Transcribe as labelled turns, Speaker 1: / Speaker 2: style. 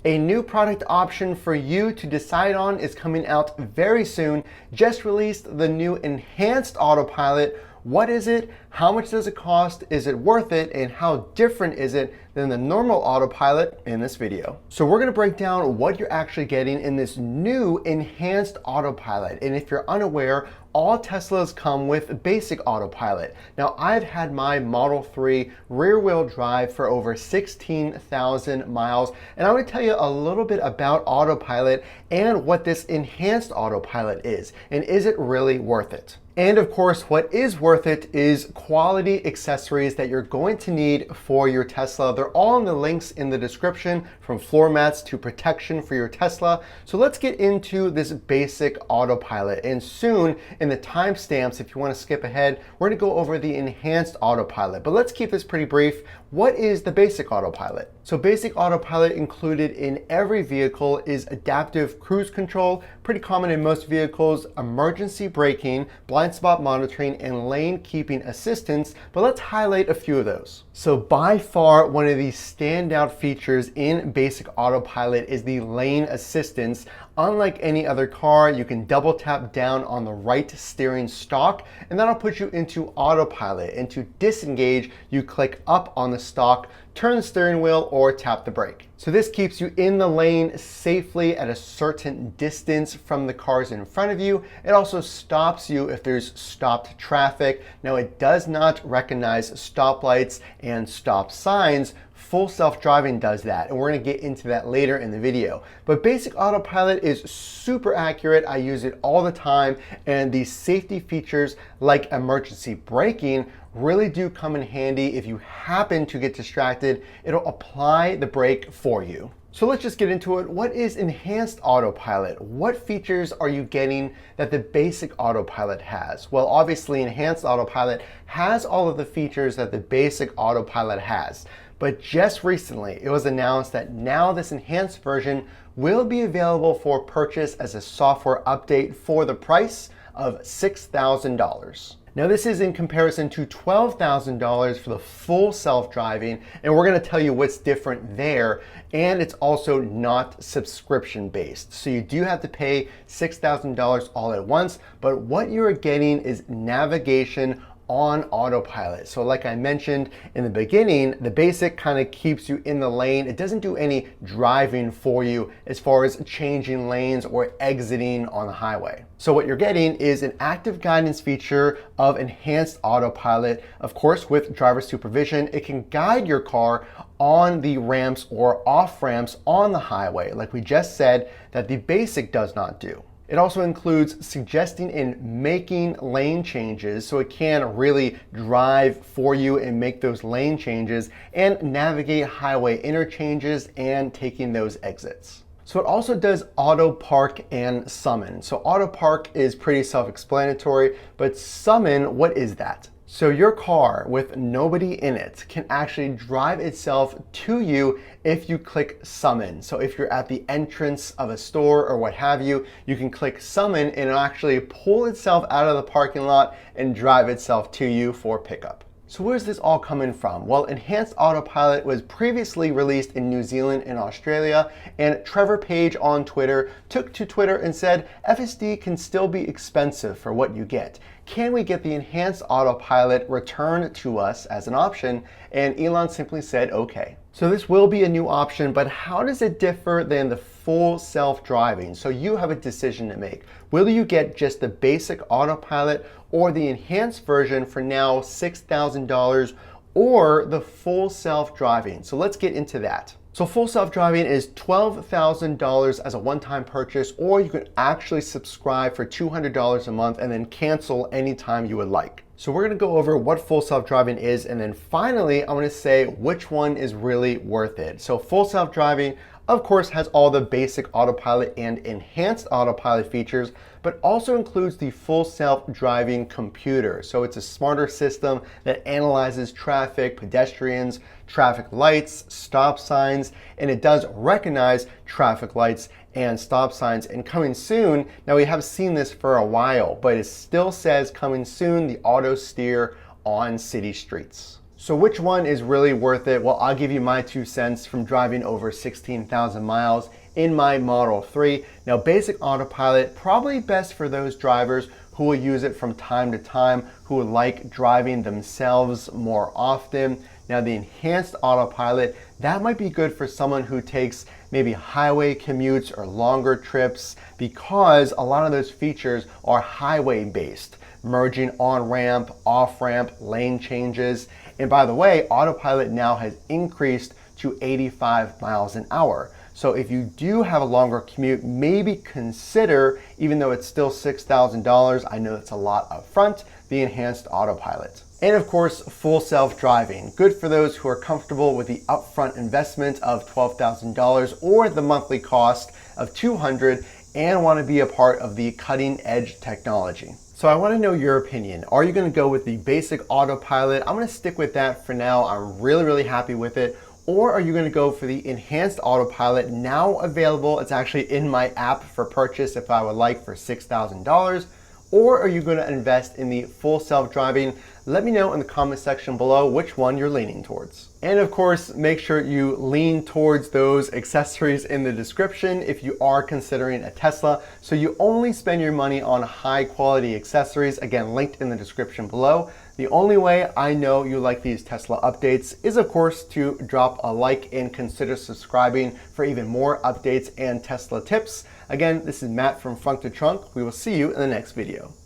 Speaker 1: A new product option for you to decide on is coming out very soon. Just released the new Enhanced Autopilot. What is it? How much does it cost? Is it worth it? And how different is it than the normal autopilot in this video? So we're gonna break down what you're actually getting in this new Enhanced Autopilot. And if you're unaware, all Teslas come with basic autopilot. Now, I've had my Model 3 rear-wheel drive for over 16,000 miles, and I'm gonna tell you a little bit about autopilot and what this enhanced autopilot is, and is it really worth it? And of course, what is worth it is quality accessories that you're going to need for your Tesla. They're all in the links in the description, from floor mats to protection for your Tesla. So let's get into this basic autopilot. And soon in the timestamps, if you want to skip ahead, we're going to go over the enhanced autopilot. But let's keep this pretty brief. What is the basic autopilot? So basic autopilot included in every vehicle is adaptive cruise control, pretty common in most vehicles, emergency braking, blind spot monitoring, and lane keeping assistance, but let's highlight a few of those. So by far, one of the standout features in basic autopilot is the lane assistance. Unlike any other car, you can double tap down on the right steering stalk, and that'll put you into autopilot. And to disengage, you click up on the stalk, turn the steering wheel, or tap the brake. So this keeps you in the lane safely at a certain distance from the cars in front of you. It also stops you if there's stopped traffic. Now, it does not recognize stoplights and stop signs. Full self-driving does that, and we're gonna get into that later in the video. But basic autopilot is super accurate. I use it all the time, and these safety features like emergency braking really do come in handy. If you happen to get distracted, it'll apply the brake for you. So let's just get into it. What is enhanced autopilot? What features are you getting that the basic autopilot has? Well, obviously enhanced autopilot has all of the features that the basic autopilot has. But just recently, it was announced that now this enhanced version will be available for purchase as a software update for the price of $6,000. Now, this is in comparison to $12,000 for the full self-driving, and we're gonna tell you what's different there, and it's also not subscription-based. So you do have to pay $6,000 all at once, but what you're getting is navigation on autopilot. So like I mentioned in the beginning, the basic kind of keeps you in the lane. It doesn't do any driving for you as far as changing lanes or exiting on the highway. So what you're getting is an active guidance feature of enhanced autopilot. Of course, with driver supervision, it can guide your car on the ramps or off ramps on the highway, like we just said, that the basic does not do. It also includes suggesting and making lane changes, so it can really drive for you and make those lane changes and navigate highway interchanges and taking those exits. So it also does auto park and summon. So auto park is pretty self-explanatory, but summon, what is that? So your car with nobody in it can actually drive itself to you if you click summon. So if you're at the entrance of a store or what have you, you can click summon and it'll actually pull itself out of the parking lot and drive itself to you for pickup. So where's this all coming from? Well, Enhanced Autopilot was previously released in New Zealand and Australia, and Trevor Page on Twitter took to Twitter and said, FSD can still be expensive for what you get. Can we get the Enhanced Autopilot returned to us as an option? And Elon simply said, okay. So this will be a new option, but how does it differ than the full self-driving? So you have a decision to make. Will you get just the basic autopilot or the enhanced version for now $6,000, or the full self-driving? So let's get into that. So full self-driving is $12,000 as a one-time purchase, or you can actually subscribe for $200 a month and then cancel anytime you would like. So we're gonna go over what full self-driving is, and then finally, I'm gonna say which one is really worth it. So full self-driving, of course, has all the basic autopilot and enhanced autopilot features, but also includes the full self-driving computer. So it's a smarter system that analyzes traffic, pedestrians, traffic lights, stop signs, and it does recognize traffic lights and stop signs. And coming soon, now we have seen this for a while, but it still says coming soon, the auto steer on city streets. So which one is really worth it? Well, I'll give you my 2 cents from driving over 16,000 miles in my Model 3. Now, basic autopilot, probably best for those drivers who will use it from time to time, who like driving themselves more often. Now, the enhanced autopilot, that might be good for someone who takes maybe highway commutes or longer trips, because a lot of those features are highway based, merging on-ramp, off-ramp, lane changes. And by the way, autopilot now has increased to 85 miles an hour. So if you do have a longer commute, maybe consider, even though it's still $6,000, I know it's a lot up front, the enhanced autopilot. And of course, full self-driving. Good for those who are comfortable with the upfront investment of $12,000 or the monthly cost of $200 and want to be a part of the cutting edge technology. So I want to know your opinion. Are you going to go with the basic autopilot? I'm going to stick with that for now. I'm really happy with it. Or are you going to go for the enhanced autopilot, now available? It's actually in my app for purchase if I would like, for $6,000. Or are you going to invest in the full self-driving? Let me know in the comment section below which one you're leaning towards. And of course, make sure you lean towards those accessories in the description if you are considering a Tesla, so you only spend your money on high quality accessories, again, linked in the description below. The only way I know you like these Tesla updates is, of course, to drop a like and consider subscribing for even more updates and Tesla tips. Again, this is Matt from Frunk to Trunk. We will see you in the next video.